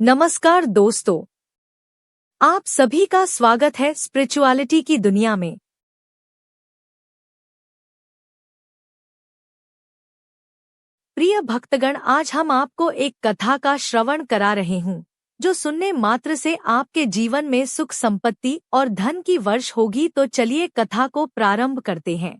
नमस्कार दोस्तों, आप सभी का स्वागत है स्पिरिचुअलिटी की दुनिया में। प्रिय भक्तगण, आज हम आपको एक कथा का श्रवण करा रहे हूँ जो सुनने मात्र से आपके जीवन में सुख संपत्ति और धन की वर्ष होगी। तो चलिए कथा को प्रारंभ करते हैं।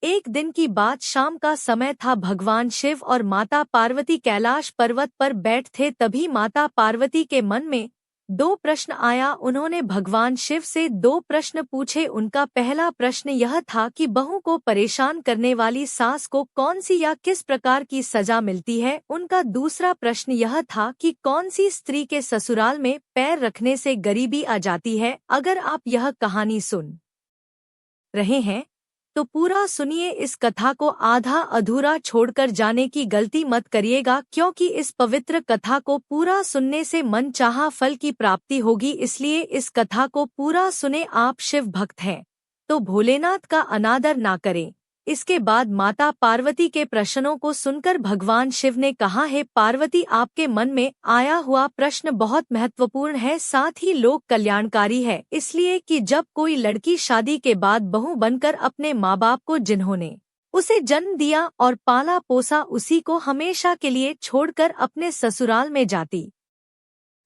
एक दिन की बात, शाम का समय था। भगवान शिव और माता पार्वती कैलाश पर्वत पर बैठ थे। तभी माता पार्वती के मन में दो प्रश्न आया। उन्होंने भगवान शिव से दो प्रश्न पूछे। उनका पहला प्रश्न यह था कि बहू को परेशान करने वाली सास को कौन सी या किस प्रकार की सजा मिलती है। उनका दूसरा प्रश्न यह था कि कौन सी स्त्री के ससुराल में पैर रखने से गरीबी आ जाती है। अगर आप यह कहानी सुन रहे हैं तो पूरा सुनिए। इस कथा को आधा अधूरा छोड़कर जाने की गलती मत करिएगा, क्योंकि इस पवित्र कथा को पूरा सुनने से मनचाहा फल की प्राप्ति होगी। इसलिए इस कथा को पूरा सुने। आप शिव भक्त हैं तो भोलेनाथ का अनादर ना करें। इसके बाद माता पार्वती के प्रश्नों को सुनकर भगवान शिव ने कहा, हे पार्वती, आपके मन में आया हुआ प्रश्न बहुत महत्वपूर्ण है, साथ ही लोक कल्याणकारी है। इसलिए कि जब कोई लड़की शादी के बाद बहू बनकर अपने माँ बाप को, जिन्होंने उसे जन्म दिया और पाला पोसा, उसी को हमेशा के लिए छोड़कर अपने ससुराल में जाती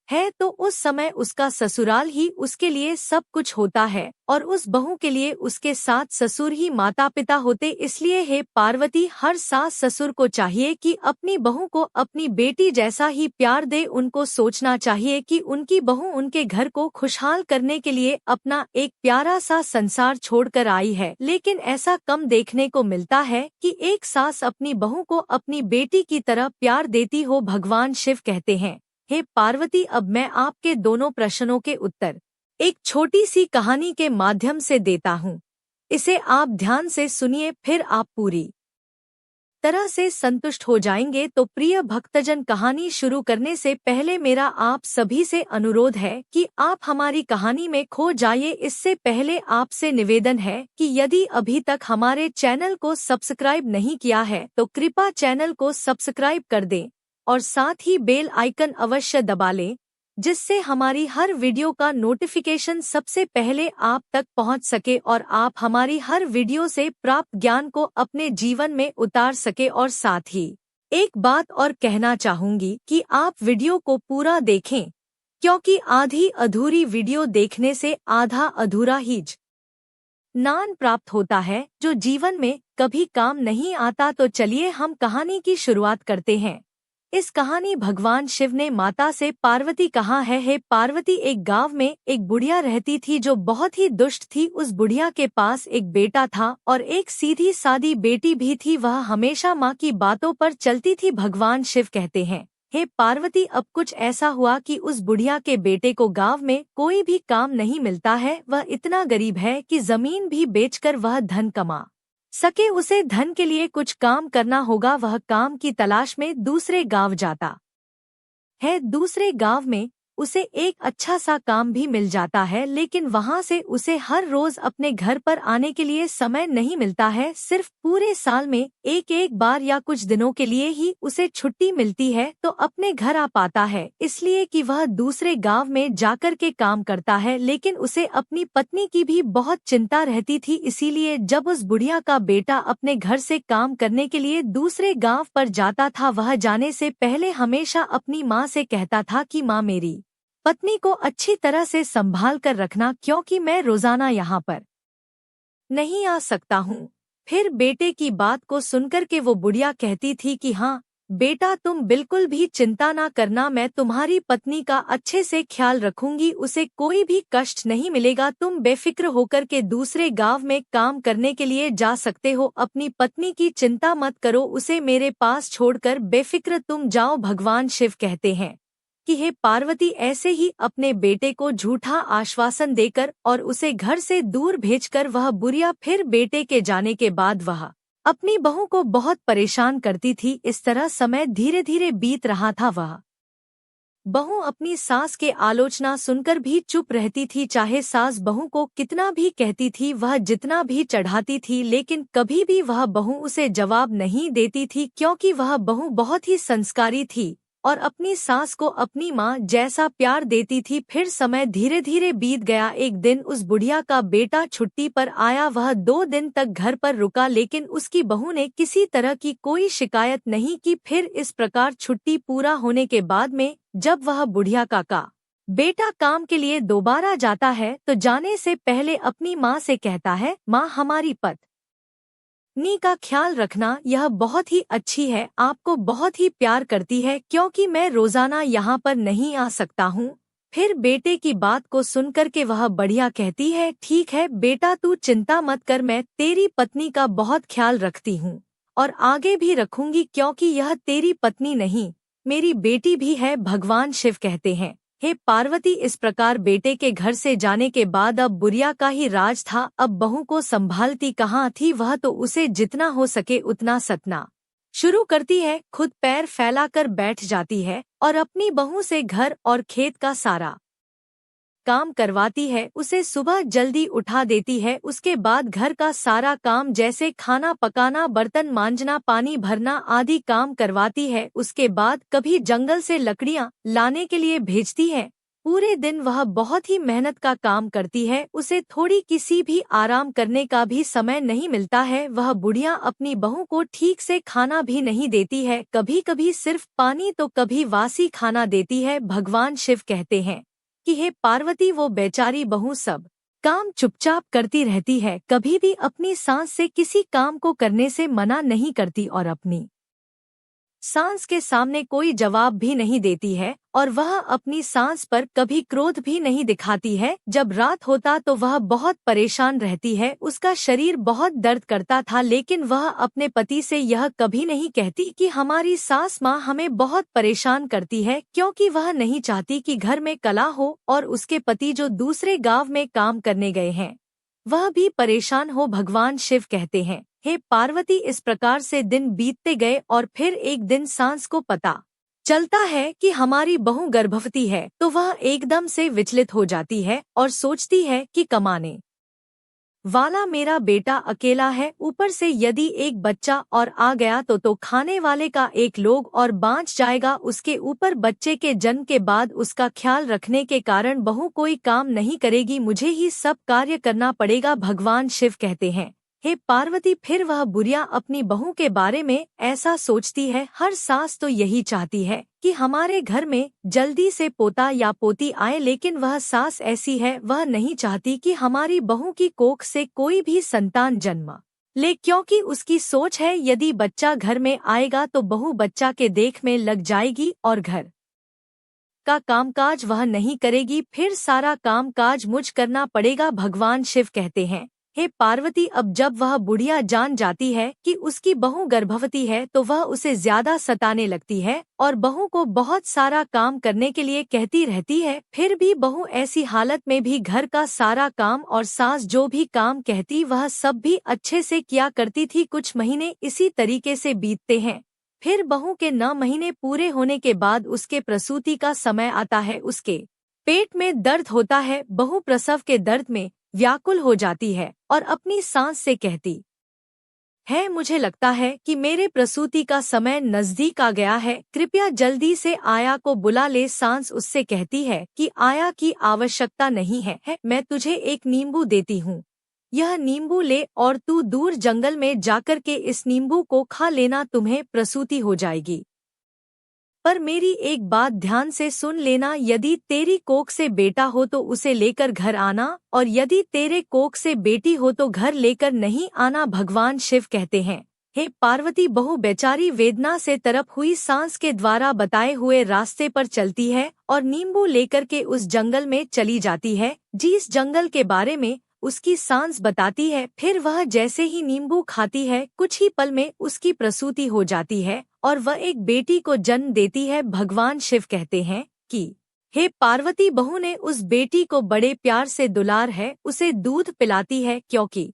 है, तो उस समय उसका ससुराल ही उसके लिए सब कुछ होता है और उस बहू के लिए उसके साथ ससुर ही माता पिता होते। इसलिए हे पार्वती, हर सास ससुर को चाहिए कि अपनी बहू को अपनी बेटी जैसा ही प्यार दे। उनको सोचना चाहिए कि उनकी बहू उनके घर को खुशहाल करने के लिए अपना एक प्यारा सा संसार छोड़कर आई है। लेकिन ऐसा कम देखने को मिलता है कि एक सास अपनी बहू को अपनी बेटी की तरह प्यार देती हो। भगवान शिव कहते हैं, हे पार्वती, अब मैं आपके दोनों प्रश्नों के उत्तर एक छोटी सी कहानी के माध्यम से देता हूँ। इसे आप ध्यान से सुनिए, फिर आप पूरी तरह से संतुष्ट हो जाएंगे। तो प्रिय भक्तजन, कहानी शुरू करने से पहले मेरा आप सभी से अनुरोध है कि आप हमारी कहानी में खो जाइए। इससे पहले आपसे निवेदन है कि यदि अभी तक हमारे चैनल को सब्सक्राइब नहीं किया है तो कृपया चैनल को सब्सक्राइब कर दें और साथ ही बेल आइकन अवश्य दबा लें, जिससे हमारी हर वीडियो का नोटिफिकेशन सबसे पहले आप तक पहुंच सके और आप हमारी हर वीडियो से प्राप्त ज्ञान को अपने जीवन में उतार सके। और साथ ही एक बात और कहना चाहूंगी कि आप वीडियो को पूरा देखें, क्योंकि आधी अधूरी वीडियो देखने से आधा अधूरा ही ज्ञान प्राप्त होता है, जो जीवन में कभी काम नहीं आता। तो चलिए हम कहानी की शुरुआत करते हैं। इस कहानी भगवान शिव ने माता से पार्वती कहा है, हे पार्वती, एक गांव में एक बुढ़िया रहती थी जो बहुत ही दुष्ट थी। उस बुढ़िया के पास एक बेटा था और एक सीधी सादी बेटी भी थी। वह हमेशा माँ की बातों पर चलती थी। भगवान शिव कहते हैं, हे पार्वती, अब कुछ ऐसा हुआ कि उस बुढ़िया के बेटे को गाँव में कोई भी काम नहीं मिलता है। वह इतना गरीब है कि जमीन भी बेचकर वह धन कमा सके। उसे धन के लिए कुछ काम करना होगा। वह काम की तलाश में दूसरे गांव जाता है। दूसरे गांव में उसे एक अच्छा सा काम भी मिल जाता है, लेकिन वहां से उसे हर रोज अपने घर पर आने के लिए समय नहीं मिलता है। सिर्फ पूरे साल में एक एक बार या कुछ दिनों के लिए ही उसे छुट्टी मिलती है, तो अपने घर आ पाता है, इसलिए कि वह दूसरे गांव में जाकर के काम करता है। लेकिन उसे अपनी पत्नी की भी बहुत चिंता रहती थी। इसीलिए जब उस बुढ़िया का बेटा अपने घर से काम करने के लिए दूसरे गांव पर जाता था, वह जाने से पहले हमेशा अपनी माँ से कहता था कि माँ, मेरी पत्नी को अच्छी तरह से संभाल कर रखना, क्योंकि मैं रोजाना यहाँ पर नहीं आ सकता हूँ। फिर बेटे की बात को सुनकर के वो बुढ़िया कहती थी कि हाँ बेटा, तुम बिल्कुल भी चिंता ना करना, मैं तुम्हारी पत्नी का अच्छे से ख्याल रखूंगी, उसे कोई भी कष्ट नहीं मिलेगा। तुम बेफिक्र होकर के दूसरे गांव में काम करने के लिए जा सकते हो। अपनी पत्नी की चिंता मत करो, उसे मेरे पास छोड़कर बेफिक्र तुम जाओ। भगवान शिव कहते हैं कि हे पार्वती, ऐसे ही अपने बेटे को झूठा आश्वासन देकर और उसे घर से दूर भेजकर वह बुढ़िया फिर बेटे के जाने के बाद वह अपनी बहू को बहुत परेशान करती थी। इस तरह समय धीरे धीरे बीत रहा था। वह बहू अपनी सास के आलोचना सुनकर भी चुप रहती थी। चाहे सास बहू को कितना भी कहती थी, वह जितना भी चढ़ाती थी, लेकिन कभी भी वह बहू उसे जवाब नहीं देती थी, क्योंकि वह बहू बहुत ही संस्कारी थी और अपनी सास को अपनी माँ जैसा प्यार देती थी। फिर समय धीरे धीरे बीत गया। एक दिन उस बुढ़िया का बेटा छुट्टी पर आया। वह 2 दिन तक घर पर रुका, लेकिन उसकी बहू ने किसी तरह की कोई शिकायत नहीं की। फिर इस प्रकार छुट्टी पूरा होने के बाद में जब वह बुढ़िया का बेटा काम के लिए दोबारा जाता है तो जाने से पहले अपनी माँ से कहता है, माँ, हमारी पत्नी का ख्याल रखना, यह बहुत ही अच्छी है, आपको बहुत ही प्यार करती है, क्योंकि मैं रोजाना यहाँ पर नहीं आ सकता हूँ। फिर बेटे की बात को सुनकर के वह बढ़िया कहती है, ठीक है बेटा, तू चिंता मत कर, मैं तेरी पत्नी का बहुत ख्याल रखती हूँ और आगे भी रखूंगी, क्योंकि यह तेरी पत्नी नहीं, मेरी बेटी भी है। भगवान शिव कहते हैं, हे पार्वती, इस प्रकार बेटे के घर से जाने के बाद अब बुढ़िया का ही राज था। अब बहू को संभालती कहाँ थी, वह तो उसे जितना हो सके उतना सतना शुरू करती है। खुद पैर फैलाकर बैठ जाती है और अपनी बहू से घर और खेत का सारा काम करवाती है। उसे सुबह जल्दी उठा देती है। उसके बाद घर का सारा काम जैसे खाना पकाना, बर्तन मांजना, पानी भरना आदि काम करवाती है। उसके बाद कभी जंगल से लकड़ियां लाने के लिए भेजती है। पूरे दिन वह बहुत ही मेहनत का काम करती है। उसे थोड़ी किसी भी आराम करने का भी समय नहीं मिलता है। वह बुढ़िया अपनी बहू को ठीक से खाना भी नहीं देती है, कभी कभी सिर्फ पानी तो कभी वासी खाना देती है। भगवान शिव कहते हैं कि हे पार्वती, वो बेचारी बहू सब काम चुपचाप करती रहती है, कभी भी अपनी सास से किसी काम को करने से मना नहीं करती और अपनी सास के सामने कोई जवाब भी नहीं देती है और वह अपनी सास पर कभी क्रोध भी नहीं दिखाती है। जब रात होता तो वह बहुत परेशान रहती है। उसका शरीर बहुत दर्द करता था, लेकिन वह अपने पति से यह कभी नहीं कहती कि हमारी सास माँ हमें बहुत परेशान करती है, क्योंकि वह नहीं चाहती कि घर में कलह हो और उसके पति जो दूसरे गांव में काम करने गए हैं वह भी परेशान हो। भगवान शिव कहते हैं, हे पार्वती, इस प्रकार से दिन बीतते गए और फिर एक दिन सास को पता चलता है कि हमारी बहू गर्भवती है, तो वह एकदम से विचलित हो जाती है और सोचती है कि कमाने वाला मेरा बेटा अकेला है, ऊपर से यदि एक बच्चा और आ गया तो खाने वाले का एक लोग और बाँच जाएगा। उसके ऊपर बच्चे के जन्म के बाद उसका ख्याल रखने के कारण बहू कोई काम नहीं करेगी, मुझे ही सब कार्य करना पड़ेगा। भगवान शिव कहते हैं, हे पार्वती, फिर वह बुढ़िया अपनी बहू के बारे में ऐसा सोचती है। हर सास तो यही चाहती है कि हमारे घर में जल्दी से पोता या पोती आए, लेकिन वह सास ऐसी है, वह नहीं चाहती कि हमारी बहू की कोख से कोई भी संतान जन्म ले, क्योंकि उसकी सोच है यदि बच्चा घर में आएगा तो बहू बच्चा के देख में लग जाएगी और घर का कामकाज वह नहीं करेगी, फिर सारा कामकाज मुझ करना पड़ेगा। भगवान शिव कहते हैं, हे पार्वती, अब जब वह बुढ़िया जान जाती है कि उसकी बहू गर्भवती है तो वह उसे ज्यादा सताने लगती है और बहू को बहुत सारा काम करने के लिए कहती रहती है। फिर भी बहू ऐसी हालत में भी घर का सारा काम और सास जो भी काम कहती वह सब भी अच्छे से किया करती थी। कुछ महीने इसी तरीके से बीतते हैं। फिर बहू के 9 महीने पूरे होने के बाद उसके प्रसूति का समय आता है। उसके पेट में दर्द होता है। बहू प्रसव के दर्द में व्याकुल हो जाती है और अपनी सास से कहती है, मुझे लगता है कि मेरे प्रसूति का समय नजदीक आ गया है, कृपया जल्दी से आया को बुला ले। सास उससे कहती है कि आया की आवश्यकता नहीं है, मैं तुझे एक नींबू देती हूँ, यह नींबू ले और तू दूर जंगल में जाकर के इस नींबू को खा लेना, तुम्हें प्रसूति हो जाएगी। पर मेरी एक बात ध्यान से सुन लेना, यदि तेरी कोख से बेटा हो तो उसे लेकर घर आना, और यदि तेरे कोख से बेटी हो तो घर लेकर नहीं आना। भगवान शिव कहते हैं, हे पार्वती, बहू बेचारी वेदना से तड़प हुई सांस के द्वारा बताए हुए रास्ते पर चलती है और नींबू लेकर के उस जंगल में चली जाती है जिस जंगल के बारे में उसकी सांस बताती है। फिर वह जैसे ही नींबू खाती है, कुछ ही पल में उसकी प्रसूति हो जाती है और वह एक बेटी को जन्म देती है। भगवान शिव कहते हैं कि हे पार्वती, बहू ने उस बेटी को बड़े प्यार से दुलार है, उसे दूध पिलाती है, क्योंकि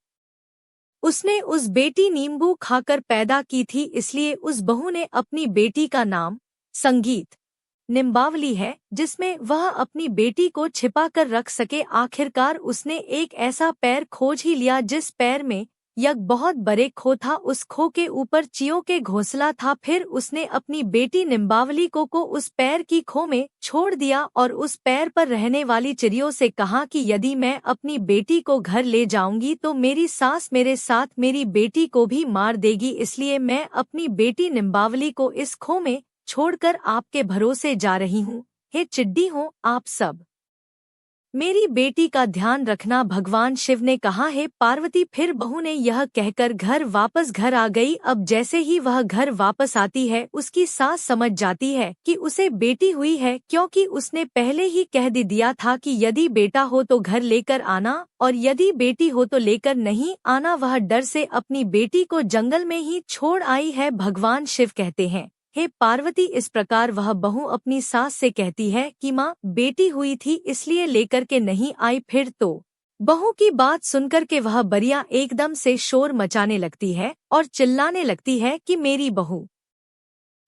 उसने उस बेटी नींबू खाकर पैदा की थी, इसलिए उस बहू ने अपनी बेटी का नाम संगीत निम्बावली है, जिसमें वह अपनी बेटी को छिपा कर रख सके। आखिरकार उसने एक ऐसा पैर खोज ही लिया जिस पैर में यज्ञ बहुत बड़े खो था, उस खो के ऊपर चियों के घोंसला था। फिर उसने अपनी बेटी निम्बावली को उस पैर की खो में छोड़ दिया और उस पैर पर रहने वाली चिड़ियों से कहा कि यदि मैं अपनी बेटी को घर ले जाऊंगी तो मेरी सास मेरे साथ मेरी बेटी को भी मार देगी, इसलिए मैं अपनी बेटी निम्बावली को इस खो में छोड़कर आपके भरोसे जा रही हूँ। हे चिड्डी हो आप सब, मेरी बेटी का ध्यान रखना। भगवान शिव ने कहा। है पार्वती, फिर बहू ने यह कहकर घर आ गई। अब जैसे ही वह घर वापस आती है उसकी सास समझ जाती है कि उसे बेटी हुई है, क्योंकि उसने पहले ही कह दिया था कि यदि बेटा हो तो घर लेकर आना और यदि बेटी हो तो लेकर नहीं आना। वह डर से अपनी बेटी को जंगल में ही छोड़ आई है। भगवान शिव कहते हैं, हे पार्वती, इस प्रकार वह बहू अपनी सास से कहती है कि माँ बेटी हुई थी इसलिए लेकर के नहीं आई। फिर तो बहू की बात सुनकर के वह बरिया एकदम से शोर मचाने लगती है और चिल्लाने लगती है कि मेरी बहू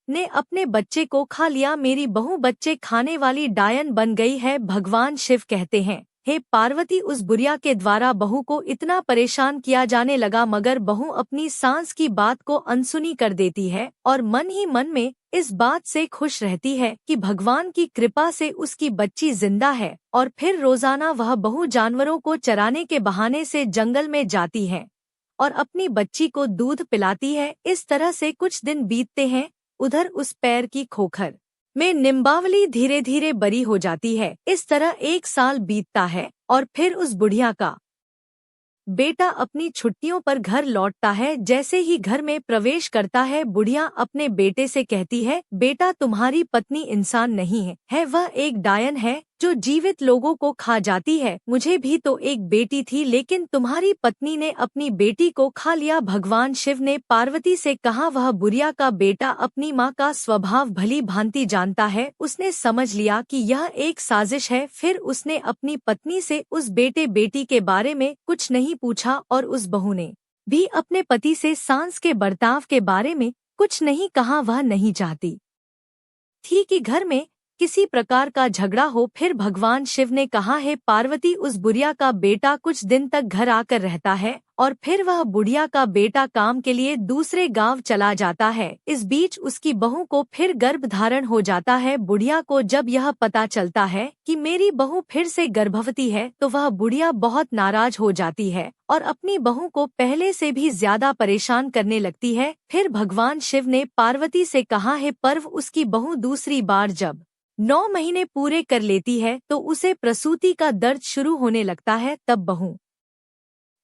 ने अपने बच्चे को खा लिया, मेरी बहू बच्चे खाने वाली डायन बन गई है। भगवान शिव कहते हैं, हे पार्वती, उस बुढ़िया के द्वारा बहू को इतना परेशान किया जाने लगा, मगर बहू अपनी सास की बात को अनसुनी कर देती है और मन ही मन में इस बात से खुश रहती है कि भगवान की कृपा से उसकी बच्ची जिंदा है। और फिर रोजाना वह बहू जानवरों को चराने के बहाने से जंगल में जाती है और अपनी बच्ची को दूध पिलाती है। इस तरह से कुछ दिन बीतते हैं। उधर उस पैर की खोखर में निम्बावली धीरे धीरे बड़ी हो जाती है। इस तरह 1 साल बीतता है और फिर उस बुढ़िया का बेटा अपनी छुट्टियों पर घर लौटता है। जैसे ही घर में प्रवेश करता है, बुढ़िया अपने बेटे से कहती है, बेटा तुम्हारी पत्नी इंसान नहीं है, वह एक डायन है जो जीवित लोगों को खा जाती है। मुझे भी तो एक बेटी थी, लेकिन तुम्हारी पत्नी ने अपनी बेटी को खा लिया। भगवान शिव ने पार्वती से कहा। वह बुढ़िया का बेटा अपनी माँ का स्वभाव भली भांति जानता है, उसने समझ लिया कि यह एक साजिश है। फिर उसने अपनी पत्नी से उस बेटे बेटी के बारे में कुछ नहीं पूछा और उस बहू ने भी अपने पति से सास के बर्ताव के बारे में कुछ नहीं कहा। वह नहीं चाहती थी कि घर में किसी प्रकार का झगड़ा हो। फिर भगवान शिव ने कहा, है पार्वती, उस बुढ़िया का बेटा कुछ दिन तक घर आकर रहता है और फिर वह बुढ़िया का बेटा काम के लिए दूसरे गांव चला जाता है। इस बीच उसकी बहू को फिर गर्भ धारण हो जाता है। बुढ़िया को जब यह पता चलता है कि मेरी बहू फिर से गर्भवती है तो वह बुढ़िया बहुत नाराज हो जाती है और अपनी बहू को पहले से भी ज्यादा परेशान करने लगती है। फिर भगवान शिव ने पार्वती से कहा, है पर्व, उसकी बहू दूसरी बार जब 9 महीने पूरे कर लेती है तो उसे प्रसूति का दर्द शुरू होने लगता है। तब बहू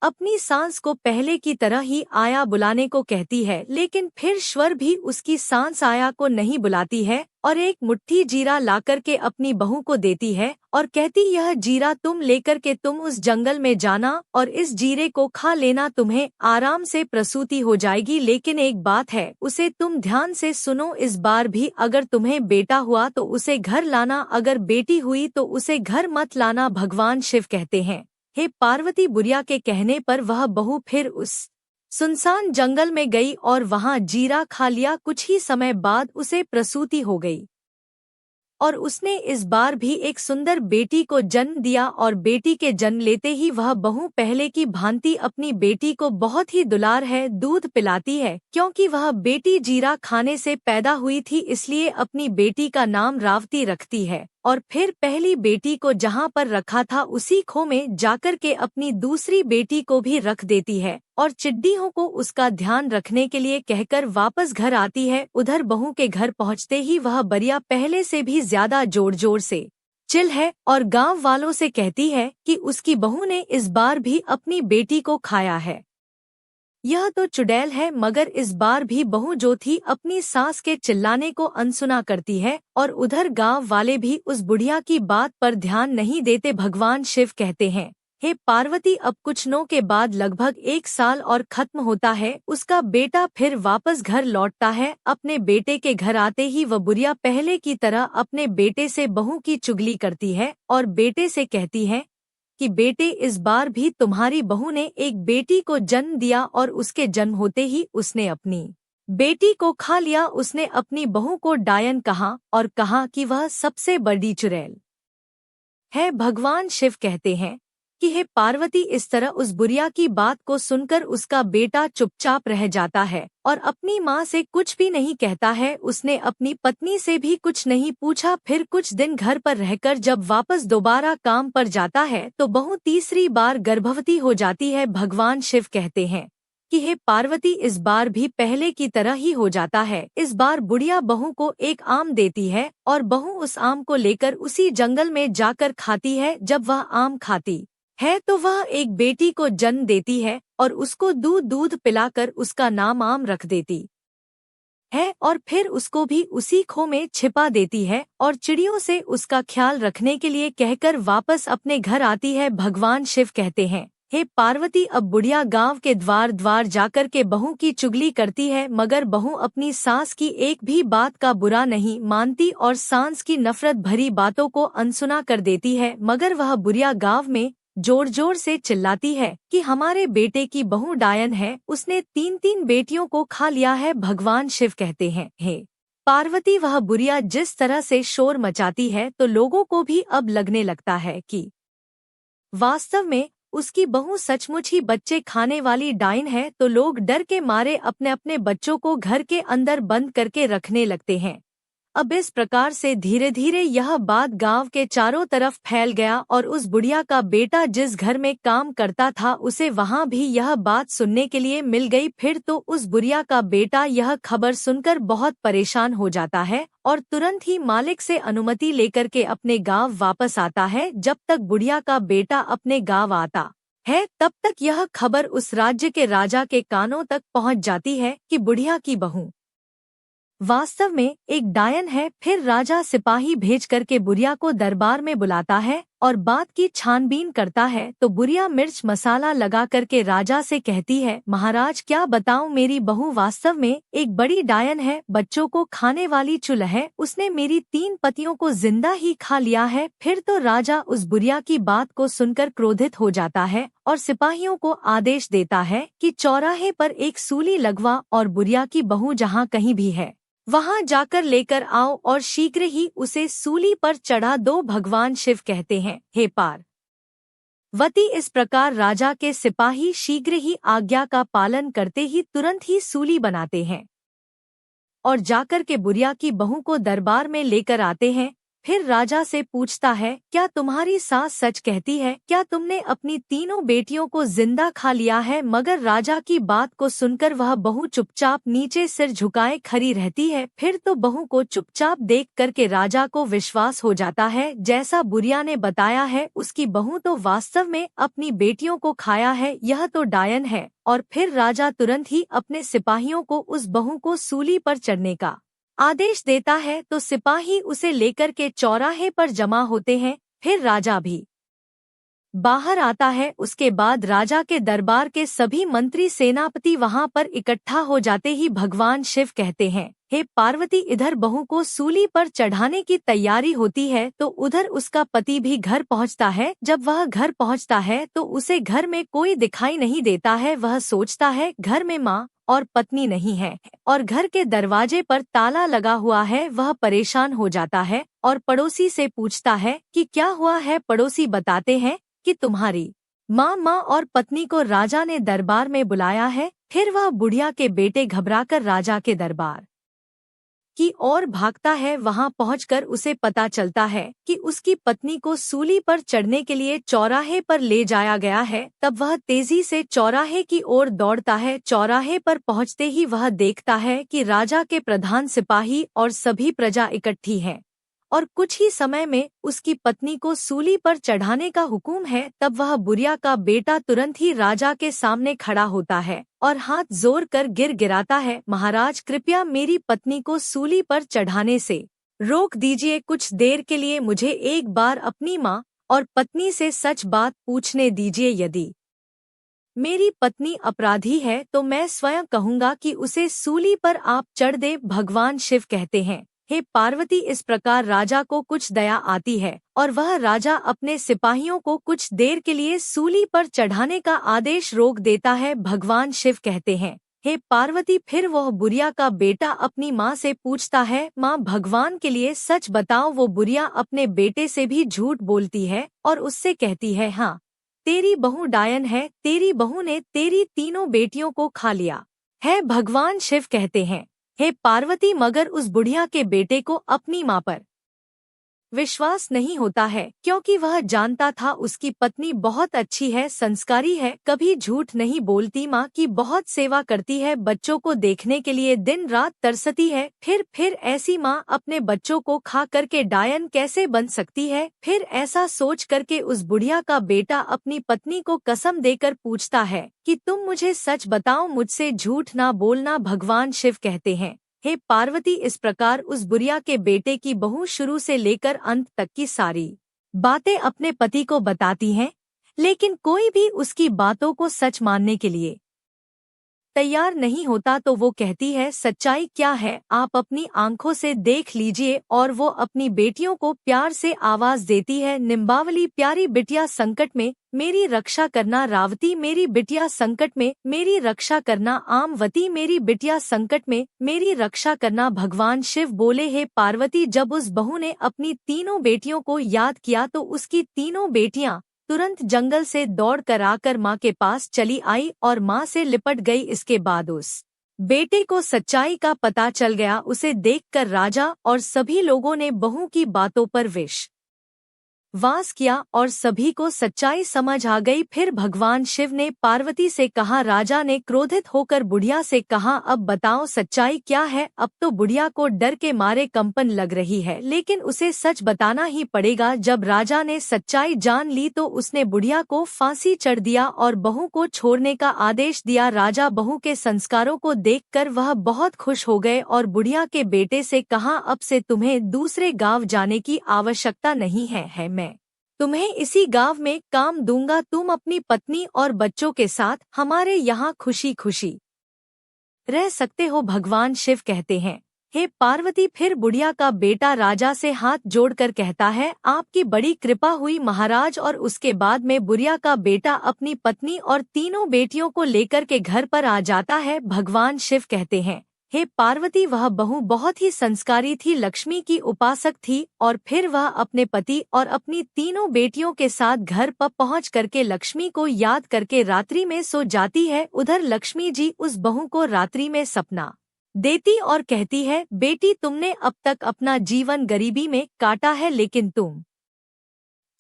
अपनी सास को पहले की तरह ही आया बुलाने को कहती है, लेकिन फिर श्वर भी उसकी सास आया को नहीं बुलाती है और एक मुट्ठी जीरा लाकर के अपनी बहू को देती है और कहती, यह जीरा तुम लेकर के तुम उस जंगल में जाना और इस जीरे को खा लेना, तुम्हें आराम से प्रसूति हो जाएगी। लेकिन एक बात है, उसे तुम ध्यान से सुनो, इस बार भी अगर तुम्हें बेटा हुआ तो उसे घर लाना, अगर बेटी हुई तो उसे घर मत लाना। भगवान शिव कहते हैं, हे पार्वती, बुढ़िया के कहने पर वह बहू फिर उस सुनसान जंगल में गई और वहां जीरा खा लिया। कुछ ही समय बाद उसे प्रसूति हो गई और उसने इस बार भी एक सुंदर बेटी को जन्म दिया और बेटी के जन्म लेते ही वह बहू पहले की भांति अपनी बेटी को बहुत ही दुलार है दूध पिलाती है। क्योंकि वह बेटी जीरा खाने से पैदा हुई थी, इसलिए अपनी बेटी का नाम रावती रखती है और फिर पहली बेटी को जहां पर रखा था उसी खो में जाकर के अपनी दूसरी बेटी को भी रख देती है और चिड्डियों को उसका ध्यान रखने के लिए कहकर वापस घर आती है। उधर बहू के घर पहुंचते ही वह बरिया पहले से भी ज्यादा जोर जोर से चिल है और गांव वालों से कहती है कि उसकी बहू ने इस बार भी अपनी बेटी को खाया है। यह तो चुड़ैल है, मगर इस बार भी बहू जो थी अपनी सास के चिल्लाने को अनसुना करती है और उधर गांव वाले भी उस बुढ़िया की बात पर ध्यान नहीं देते। भगवान शिव कहते हैं, हे पार्वती, अब कुछ दिनों के बाद लगभग 1 साल और खत्म होता है। उसका बेटा फिर वापस घर लौटता है। अपने बेटे के घर आते ही वह बुढ़िया पहले की तरह अपने बेटे से बहू की चुगली करती है और बेटे से कहती है कि बेटे, इस बार भी तुम्हारी बहू ने एक बेटी को जन्म दिया और उसके जन्म होते ही उसने अपनी बेटी को खा लिया। उसने अपनी बहू को डायन कहा और कहा कि वह सबसे बड़ी चुड़ैल है। भगवान शिव कहते हैं कि हे पार्वती, इस तरह उस बुढ़िया की बात को सुनकर उसका बेटा चुपचाप रह जाता है और अपनी माँ से कुछ भी नहीं कहता है। उसने अपनी पत्नी से भी कुछ नहीं पूछा। फिर कुछ दिन घर पर रहकर जब वापस दोबारा काम पर जाता है तो बहू तीसरी बार गर्भवती हो जाती है। भगवान शिव कहते हैं कि हे पार्वती, इस बार भी पहले की तरह ही हो जाता है। इस बार बुढ़िया बहू को एक आम देती है और बहू उस आम को लेकर उसी जंगल में जाकर खाती है। जब वह आम खाती है तो वह एक बेटी को जन्म देती है और उसको दूध पिलाकर उसका नाम आम रख देती है और फिर उसको भी उसी खो में छिपा देती है और चिड़ियों से उसका ख्याल रखने के लिए कहकर वापस अपने घर आती है। भगवान शिव कहते हैं, हे पार्वती, अब बुढ़िया गांव के द्वार द्वार जाकर के बहू की चुगली करती है, मगर बहू अपनी सास की एक भी बात का बुरा नहीं मानती और सास की नफरत भरी बातों को अनसुना कर देती है। मगर वह बुढ़िया गांव में जोर जोर से चिल्लाती है कि हमारे बेटे की बहू डायन है, उसने 3-3 बेटियों को खा लिया है। भगवान शिव कहते हैं, हे पार्वती, वह बुढ़िया जिस तरह से शोर मचाती है तो लोगों को भी अब लगने लगता है कि वास्तव में उसकी बहू सचमुच ही बच्चे खाने वाली डायन है। तो लोग डर के मारे अपने अपने बच्चों को घर के अंदर बंद करके रखने लगते हैं। अब इस प्रकार से धीरे धीरे यह बात गांव के चारों तरफ फैल गया और उस बुढ़िया का बेटा जिस घर में काम करता था उसे वहां भी यह बात सुनने के लिए मिल गई। फिर तो उस बुढ़िया का बेटा यह खबर सुनकर बहुत परेशान हो जाता है और तुरंत ही मालिक से अनुमति लेकर के अपने गांव वापस आता है। जब तक बुढ़िया का बेटा अपने गांव आता है तब तक यह खबर उस राज्य के राजा के कानों तक पहुंच जाती है कि बुढ़िया की बहू वास्तव में एक डायन है। फिर राजा सिपाही भेज करके बुढ़िया को दरबार में बुलाता है और बात की छानबीन करता है। तो बुढ़िया मिर्च मसाला लगा करके राजा से कहती है, महाराज क्या बताऊं, मेरी बहू वास्तव में एक बड़ी डायन है, बच्चों को खाने वाली चुल है, उसने मेरी 3 पतियों को जिंदा ही खा लिया है। फिर तो राजा उस बुढ़िया की बात को सुनकर क्रोधित हो जाता है और सिपाहियों को आदेश देता है कि चौराहे पर एक सूली लगवा और बुढ़िया की बहू जहाँ कहीं भी है वहां जाकर लेकर आओ और शीघ्र ही उसे सूली पर चढ़ा दो। भगवान शिव कहते हैं, हे पार्वती, इस प्रकार राजा के सिपाही शीघ्र ही आज्ञा का पालन करते ही तुरंत ही सूली बनाते हैं और जाकर के बुढ़िया की बहू को दरबार में लेकर आते हैं। फिर राजा से पूछता है, क्या तुम्हारी सास सच कहती है? क्या तुमने अपनी 3 बेटियों को जिंदा खा लिया है? मगर राजा की बात को सुनकर वह बहू चुपचाप नीचे सिर झुकाए खड़ी रहती है। फिर तो बहू को चुपचाप देख करके राजा को विश्वास हो जाता है, जैसा बुढ़िया ने बताया है उसकी बहू तो वास्तव में अपनी बेटियों को खाया है, यह तो डायन है। और फिर राजा तुरंत ही अपने सिपाहियों को उस बहू को सूली पर चढ़ने का आदेश देता है। तो सिपाही उसे लेकर के चौराहे पर जमा होते हैं। फिर राजा भी बाहर आता है। उसके बाद राजा के दरबार के सभी मंत्री सेनापति वहां पर इकट्ठा हो जाते ही भगवान शिव कहते हैं, हे पार्वती, इधर बहू को सूली पर चढ़ाने की तैयारी होती है तो उधर उसका पति भी घर पहुंचता है। जब वह घर पहुंचता है तो उसे घर में कोई दिखाई नहीं देता है। वह सोचता है घर में माँ और पत्नी नहीं है और घर के दरवाजे पर ताला लगा हुआ है। वह परेशान हो जाता है और पड़ोसी से पूछता है कि क्या हुआ है। पड़ोसी बताते हैं कि तुम्हारी माँ और पत्नी को राजा ने दरबार में बुलाया है। फिर वह बुढ़िया के बेटे घबराकर राजा के दरबार की ओर भागता है। वहां पहुंचकर उसे पता चलता है कि उसकी पत्नी को सूली पर चढ़ने के लिए चौराहे पर ले जाया गया है। तब वह तेजी से चौराहे की ओर दौड़ता है। चौराहे पर पहुंचते ही वह देखता है कि राजा के प्रधान सिपाही और सभी प्रजा इकट्ठी है और कुछ ही समय में उसकी पत्नी को सूली पर चढ़ाने का हुक्म है। तब वह बुढ़िया का बेटा तुरंत ही राजा के सामने खड़ा होता है और हाथ जोड़ कर गिराता है, महाराज कृपया मेरी पत्नी को सूली पर चढ़ाने से रोक दीजिए। कुछ देर के लिए मुझे एक बार अपनी माँ और पत्नी से सच बात पूछने दीजिए। यदि मेरी पत्नी अपराधी है तो मैं स्वयं कहूँगा कि उसे सूली पर आप चढ़ दे। भगवान शिव कहते हैं, हे पार्वती, इस प्रकार राजा को कुछ दया आती है और वह राजा अपने सिपाहियों को कुछ देर के लिए सूली पर चढ़ाने का आदेश रोक देता है। भगवान शिव कहते हैं, हे पार्वती, फिर वह बुढ़िया का बेटा अपनी माँ से पूछता है, माँ भगवान के लिए सच बताओ। वो बुढ़िया अपने बेटे से भी झूठ बोलती है और उससे कहती है, हाँ तेरी बहू डायन है, तेरी बहू ने तेरी तीनों बेटियों को खा लिया है। भगवान शिव कहते हैं, हे पार्वती, मगर उस बुढ़िया के बेटे को अपनी माँ पर विश्वास नहीं होता है, क्योंकि वह जानता था उसकी पत्नी बहुत अच्छी है, संस्कारी है, कभी झूठ नहीं बोलती, माँ की बहुत सेवा करती है, बच्चों को देखने के लिए दिन रात तरसती है। फिर ऐसी माँ अपने बच्चों को खा करके डायन कैसे बन सकती है? फिर ऐसा सोच करके उस बुढ़िया का बेटा अपनी पत्नी को कसम देकर पूछता है कि तुम मुझे सच बताओ, मुझसे झूठ ना बोलना। भगवान शिव कहते हैं, हे पार्वती, इस प्रकार उस बुढ़िया के बेटे की बहू शुरू से लेकर अंत तक की सारी बातें अपने पति को बताती हैं, लेकिन कोई भी उसकी बातों को सच मानने के लिए तैयार नहीं होता। तो वो कहती है, सच्चाई क्या है आप अपनी आंखों से देख लीजिए। और वो अपनी बेटियों को प्यार से आवाज देती है, निम्बावली प्यारी बिटिया संकट में मेरी रक्षा करना, रावती मेरी बिटिया संकट में मेरी रक्षा करना, आमवती मेरी बिटिया संकट में मेरी रक्षा करना। भगवान शिव बोले, हे पार्वती, जब उस बहू ने अपनी तीनों बेटियों को याद किया तो उसकी तीनों बेटियां तुरंत जंगल से दौड़ कर आकर माँ के पास चली आई और माँ से लिपट गई। इसके बाद उस बेटे को सच्चाई का पता चल गया। उसे देखकर राजा और सभी लोगों ने बहू की बातों पर विश्वास किया और सभी को सच्चाई समझ आ गई। फिर भगवान शिव ने पार्वती से कहा, राजा ने क्रोधित होकर बुढ़िया से कहा, अब बताओ सच्चाई क्या है? अब तो बुढ़िया को डर के मारे कंपन लग रही है, लेकिन उसे सच बताना ही पड़ेगा। जब राजा ने सच्चाई जान ली तो उसने बुढ़िया को फांसी चढ़ दिया और बहू को छोड़ने का आदेश दिया। राजा बहू के संस्कारों को देखकर वह बहुत खुश हो गए और बुढ़िया के बेटे से कहा, अब से तुम्हें दूसरे गांव जाने की आवश्यकता नहीं है, मैं तुम्हें इसी गांव में काम दूंगा। तुम अपनी पत्नी और बच्चों के साथ हमारे यहाँ खुशी खुशी रह सकते हो। भगवान शिव कहते हैं, हे पार्वती, फिर बुढ़िया का बेटा राजा से हाथ जोड़कर कहता है, आपकी बड़ी कृपा हुई महाराज। और उसके बाद में बुढ़िया का बेटा अपनी पत्नी और तीनों बेटियों को लेकर के घर पर आ जाता है। भगवान शिव कहते हैं, हे पार्वती, वह बहू बहुत ही संस्कारी थी, लक्ष्मी की उपासक थी। और फिर वह अपने पति और अपनी तीनों बेटियों के साथ घर पर पहुंच करके लक्ष्मी को याद करके रात्रि में सो जाती है। उधर लक्ष्मी जी उस बहू को रात्रि में सपना देती और कहती है, बेटी, तुमने अब तक अपना जीवन गरीबी में काटा है, लेकिन तुम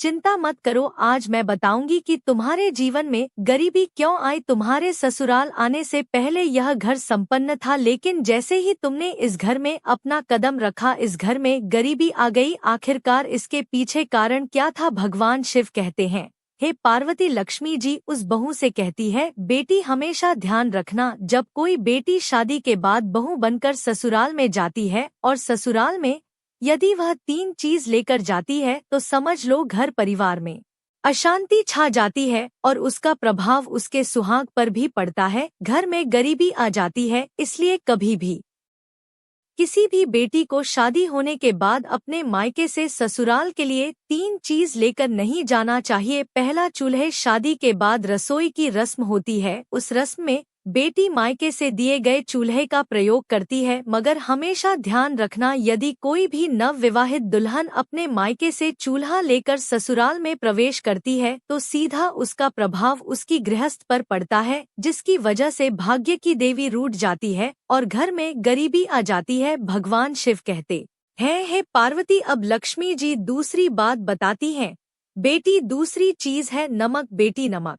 चिंता मत करो, आज मैं बताऊंगी कि तुम्हारे जीवन में गरीबी क्यों आई। तुम्हारे ससुराल आने से पहले यह घर संपन्न था, लेकिन जैसे ही तुमने इस घर में अपना कदम रखा, इस घर में गरीबी आ गई। आखिरकार इसके पीछे कारण क्या था? भगवान शिव कहते हैं, हे पार्वती, लक्ष्मी जी उस बहू से कहती है, बेटी, हमेशा ध्यान रखना, जब कोई बेटी शादी के बाद बहू बनकर ससुराल में जाती है और ससुराल में यदि वह 3 चीज लेकर जाती है तो समझ लो घर परिवार में अशांति छा जाती है और उसका प्रभाव उसके सुहाग पर भी पड़ता है, घर में गरीबी आ जाती है। इसलिए कभी भी किसी भी बेटी को शादी होने के बाद अपने मायके से ससुराल के लिए 3 चीज लेकर नहीं जाना चाहिए। पहला, चूल्हे शादी के बाद रसोई की रस्म होती है, उस रस्म में बेटी मायके से दिए गए चूल्हे का प्रयोग करती है। मगर हमेशा ध्यान रखना, यदि कोई भी नव विवाहित दुल्हन अपने मायके से चूल्हा लेकर ससुराल में प्रवेश करती है तो सीधा उसका प्रभाव उसकी गृहस्थ पर पड़ता है, जिसकी वजह से भाग्य की देवी रूठ जाती है और घर में गरीबी आ जाती है। भगवान शिव कहते हैं, हे पार्वती, अब लक्ष्मी जी दूसरी बात बताती हैं, बेटी, दूसरी चीज है नमक। बेटी, नमक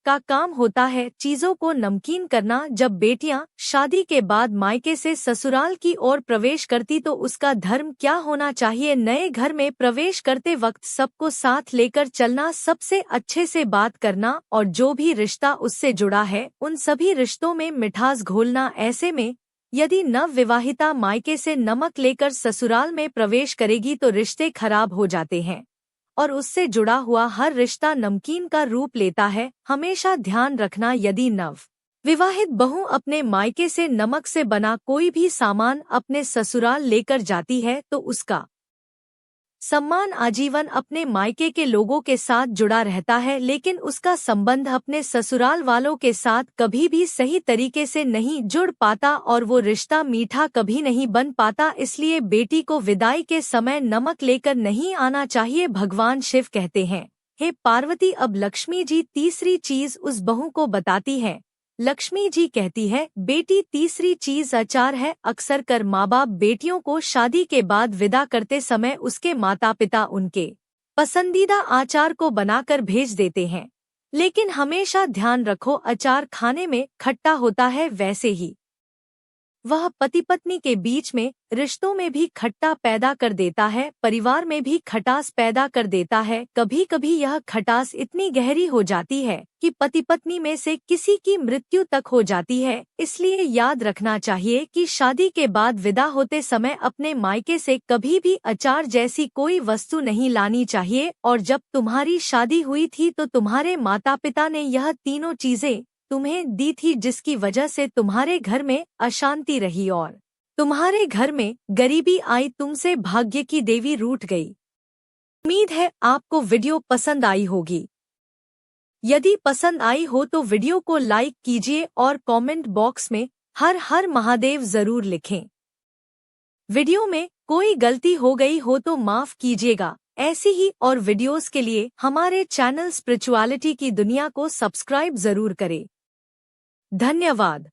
का काम होता है चीजों को नमकीन करना। जब बेटियां शादी के बाद मायके से ससुराल की ओर प्रवेश करती तो उसका धर्म क्या होना चाहिए? नए घर में प्रवेश करते वक्त सबको साथ लेकर चलना, सबसे अच्छे से बात करना और जो भी रिश्ता उससे जुड़ा है उन सभी रिश्तों में मिठास घोलना। ऐसे में यदि नव विवाहिता मायके से नमक लेकर ससुराल में प्रवेश करेगी तो रिश्ते खराब हो जाते हैं और उससे जुड़ा हुआ हर रिश्ता नमकीन का रूप लेता है। हमेशा ध्यान रखना, यदि नव विवाहित बहू अपने मायके से नमक से बना कोई भी सामान अपने ससुराल लेकर जाती है तो उसका सम्मान आजीवन अपने मायके के लोगों के साथ जुड़ा रहता है, लेकिन उसका संबंध अपने ससुराल वालों के साथ कभी भी सही तरीके से नहीं जुड़ पाता और वो रिश्ता मीठा कभी नहीं बन पाता। इसलिए बेटी को विदाई के समय नमक लेकर नहीं आना चाहिए। भगवान शिव कहते हैं, हे पार्वती, अब लक्ष्मी जी तीसरी चीज उस बहू को बताती है। लक्ष्मी जी कहती है, बेटी तीसरी चीज अचार है। अक्सर कर माँ बाप बेटियों को शादी के बाद विदा करते समय उसके माता पिता उनके पसंदीदा आचार को बनाकर भेज देते हैं। लेकिन हमेशा ध्यान रखो, अचार खाने में खट्टा होता है, वैसे ही वह पति पत्नी के बीच में रिश्तों में भी खट्टा पैदा कर देता है, परिवार में भी खटास पैदा कर देता है। कभी कभी यह खटास इतनी गहरी हो जाती है कि पति पत्नी में से किसी की मृत्यु तक हो जाती है। इसलिए याद रखना चाहिए कि शादी के बाद विदा होते समय अपने मायके से कभी भी अचार जैसी कोई वस्तु नहीं लानी चाहिए। और जब तुम्हारी शादी हुई थी तो तुम्हारे माता पिता ने यह तीनों चीजें तुम्हें दी थी, जिसकी वजह से तुम्हारे घर में अशांति रही और तुम्हारे घर में गरीबी आई, तुमसे भाग्य की देवी रूठ गई। उम्मीद है आपको वीडियो पसंद आई होगी। यदि पसंद आई हो तो वीडियो को लाइक कीजिए और कमेंट बॉक्स में हर हर महादेव जरूर लिखें। वीडियो में कोई गलती हो गई हो तो माफ कीजिएगा। ऐसी ही और वीडियोस के लिए हमारे चैनल स्पिरिचुअलिटी की दुनिया को सब्सक्राइब जरूर करें। धन्यवाद।